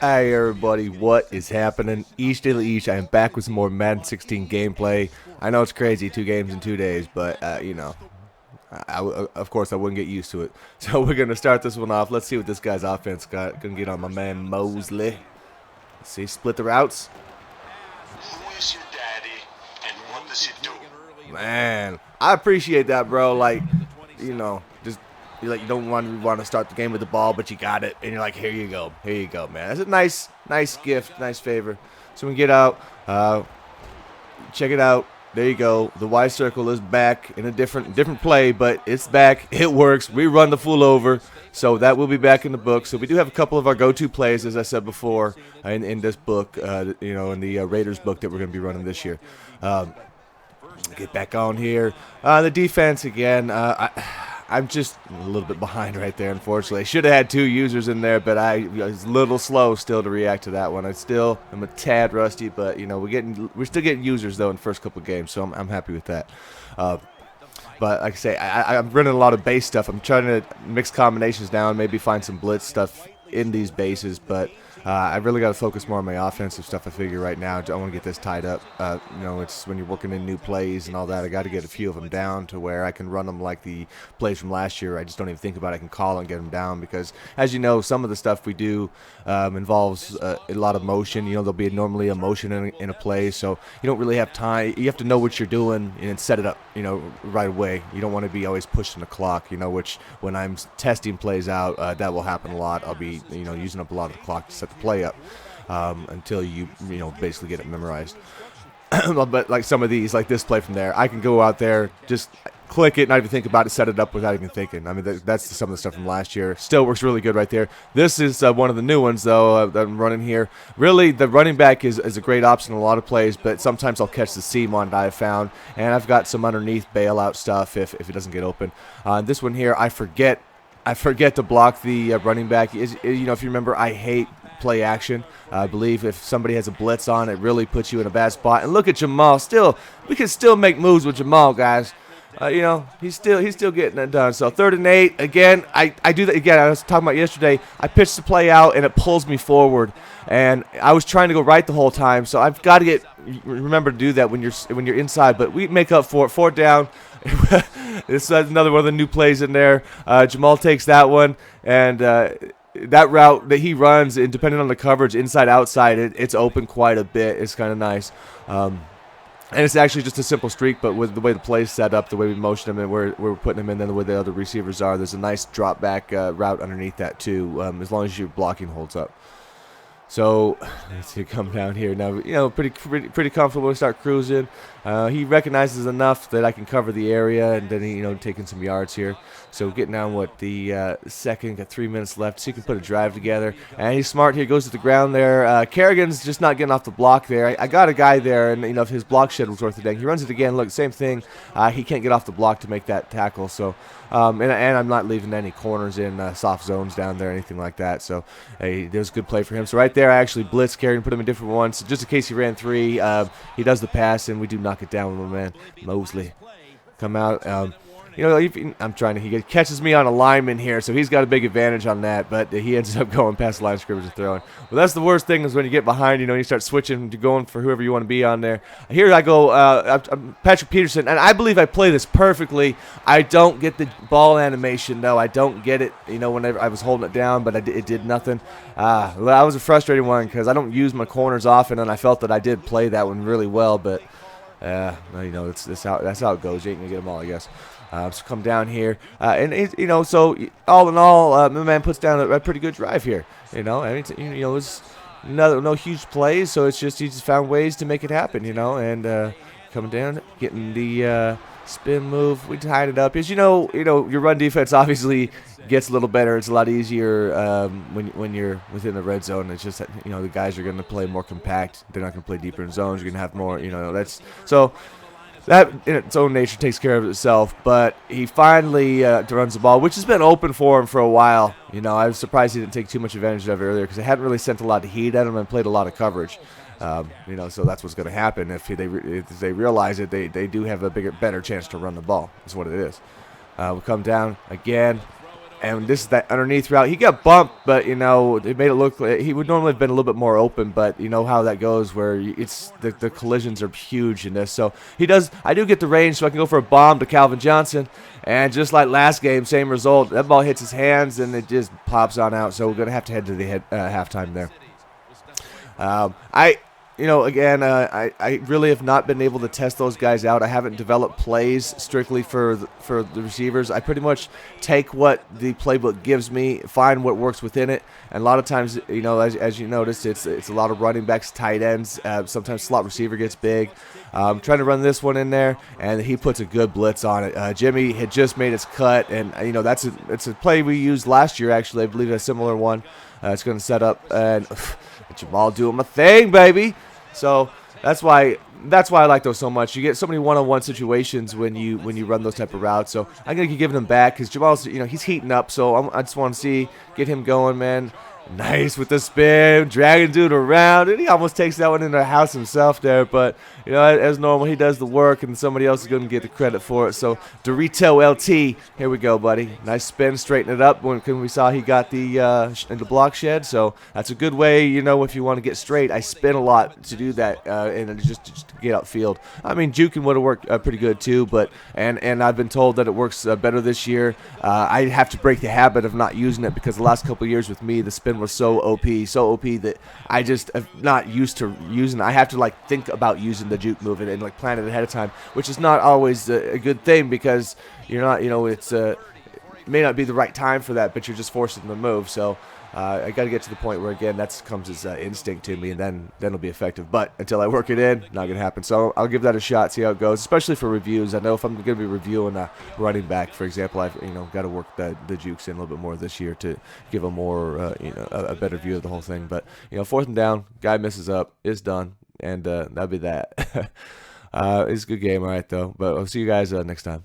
Hey everybody, what is happening? Each Daily Each, I am back with some more Madden 16 gameplay. I know it's crazy, 2 games in 2 days, but of course I wouldn't get used to it. So we're gonna start this one off. Let's see what this guy's offense got. Gonna get on my man Mosley. Let's see, split the routes. Who is your daddy and what does he do? Man, I appreciate that, bro. Like, just you don't want to start the game with the ball, but you got it, and you're like, here you go, man. That's a nice gift, nice favor. So we can get out, check it out. There you go. The Y circle is back in a different play, but it's back. It works. We run the fool over, so that will be back in the book. So we do have a couple of our go-to plays, as I said before, in this book. In the Raiders book that we're going to be running this year. Get back on here. The defense again. I'm just a little bit behind right there, unfortunately. I should have had 2 users in there, but I was a little slow still to react to that one. I'm a tad rusty, but we're still getting users though in the first couple of games, so I'm happy with that. But like I say, I'm running a lot of base stuff. I'm trying to mix combinations down, maybe find some blitz stuff in these bases, but I really got to focus more on my offensive stuff. I figure right now I want to get this tied up. It's when you're working in new plays and all that. I got to get a few of them down to where I can run them like the plays from last year. I just don't even think about it. I can call and get them down because, as you know, some of the stuff we do involves a lot of motion. There'll be normally a motion in a play, so you don't really have time. You have to know what you're doing and set it up, right away. You don't want to be always pushing the clock, which when I'm testing plays out, that will happen a lot. I'll be, using up a lot of the clock to set the play up until you basically get it memorized. But like some of these, like this play from there, I can go out there, just click it, not even think about it, set it up without even thinking. I mean, that's some of the stuff from last year. Still works really good right there. This is one of the new ones, though, that I'm running here. Really, the running back is a great option in a lot of plays, but sometimes I'll catch the seam on it I have found, and I've got some underneath bailout stuff if it doesn't get open. This one here, I forget to block the running back. If you remember, I hate play action. I believe if somebody has a blitz on, it really puts you in a bad spot. And look at Jamal. We can still make moves with Jamal, guys. He's still getting it done. So 3rd and 8. Again, I do that again. I was talking about yesterday. I pitched the play out and it pulls me forward, and I was trying to go right the whole time. So I've got to remember to do that when you're inside. But we make up for it. 4th down. This is another one of the new plays in there. Jamal takes that one, and that route that he runs, and depending on the coverage, inside, outside, it's open quite a bit. It's kind of nice. And it's actually just a simple streak, but with the way the play's set up, the way we motion him, and where we're putting him in, then the way the other receivers are, there's a nice drop back route underneath that too, as long as your blocking holds up. So let's see, come down here now. Pretty comfortable to start cruising. He recognizes enough that I can cover the area, and then taking some yards here. So getting down the second, got 3 minutes left, so you can put a drive together. And he's smart here, goes to the ground there. Kerrigan's just not getting off the block there. I got a guy there, and if his block shed was worth a dang, he runs it again. Look, same thing. He can't get off the block to make that tackle. So and I'm not leaving any corners in soft zones down there, anything like that. So there's a good play for him. So right there, I actually blitzed Kerrigan, put him in different ones, so just in case he ran 3. He does the pass, and we do knock it down with my man Mosley. Come out. I'm trying to. He catches me on a lineman here, so he's got a big advantage on that. But he ends up going past the line of scrimmage and throwing. Well, that's the worst thing is when you get behind. You start switching, going for whoever you want to be on there. Here I go. I'm Patrick Peterson, and I believe I play this perfectly. I don't get the ball animation though. I don't get it. Whenever I was holding it down, but it did nothing. Well, that was a frustrating one because I don't use my corners often, and I felt that I did play that one really well, but. That's how it goes. You ain't gonna get them all, I guess. So come down here, so all in all, my man puts down a pretty good drive here. It's no huge plays, so it's just he just found ways to make it happen. And coming down, getting the spin move, we tied it up. As your run defense obviously gets a little better. It's a lot easier when you're within the red zone. It's just that, the guys are going to play more compact. They're not going to play deeper in zones. You're going to have more, that's so. That in its own nature takes care of itself, but he finally runs the ball, which has been open for him for a while. I was surprised he didn't take too much advantage of it earlier because they hadn't really sent a lot of heat at him and played a lot of coverage. So that's what's going to happen if they realize it. They do have a better chance to run the ball. Is what it is. We come down again. And this is that underneath route. He got bumped, but you know it made it look like he would normally have been a little bit more open. But you know how that goes, where it's the collisions are huge in this. So he does. I do get the range, so I can go for a bomb to Calvin Johnson, and just like last game, same result. That ball hits his hands and it just pops on out. So we're gonna have to head to the halftime there. Again, I really have not been able to test those guys out. I haven't developed plays strictly for the receivers. I pretty much take what the playbook gives me, find what works within it, and a lot of times, you know, as you noticed, it's a lot of running backs, tight ends. Sometimes slot receiver gets big. Trying to run this one in there, and he puts a good blitz on it. Jimmy had just made his cut, and you know it's a play we used last year. Actually, I believe a similar one. It's going to set up and Jamal doing my thing, baby. So that's why I like those so much. You get so many one-on-one situations when you run those type of routes. So I'm gonna keep giving them back because Jamal's, you know, he's heating up. So I just want to get him going, man. Nice with the spin, dragging dude around, and he almost takes that one in the house himself there. But you know, as normal, he does the work, and somebody else is going to get the credit for it. So Dorito LT, here we go, buddy. Nice spin, straighten it up. When we saw he got the block shed, so that's a good way. You know, if you want to get straight, I spin a lot to do that, and just to get outfield. I mean, juking would have worked pretty good too, but and I've been told that it works better this year. I have to break the habit of not using it because the last couple of years with me, the spin was so OP that I just am not used to using it. I have to like think about using the juke move and like plan it ahead of time, which is not always a good thing because you're not, you know, it may not be the right time for that, but you're just forcing the move. So I got to get to the point where, again, that comes as instinct to me, and then it'll be effective. But until I work it in, not going to happen. So I'll give that a shot, see how it goes, especially for reviews. I know if I'm going to be reviewing a running back, for example, I've got to work the jukes in a little bit more this year to give a more a better view of the whole thing. But fourth and down, guy messes up, it's done, and that'll be that. It's a good game, all right, though. But I'll see you guys next time.